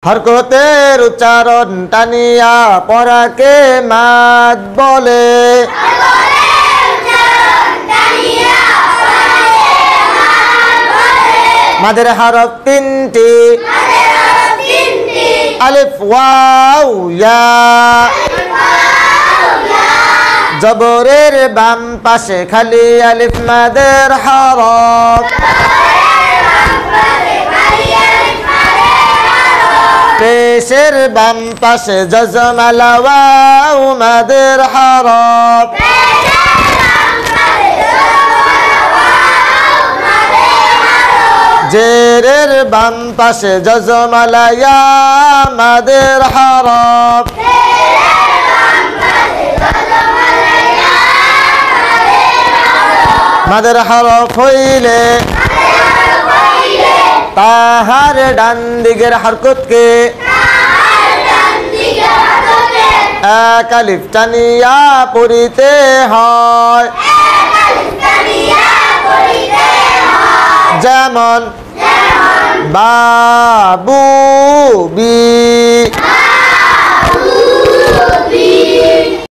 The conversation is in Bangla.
হরকতের উচ্চারণ টানিয়া পড়াকে মাদ বলে। মাদের হরফ তিনটি, আলিফ ওয়াও ইয়া। জবরের বাম পাশে খালি আলিফ মাদের হরফ। পেশের বাম পাশে জজম আলা ওয়াও মাদের হরফ। জেরের বাম পাশে জজম আলা ইয়া মাদের হরফ। মাদের হরফ হইলে তাহার ডান দিকের হরকতকে এক আলিফ টানিয়া পড়িতে হয়। যেমন বাবু বি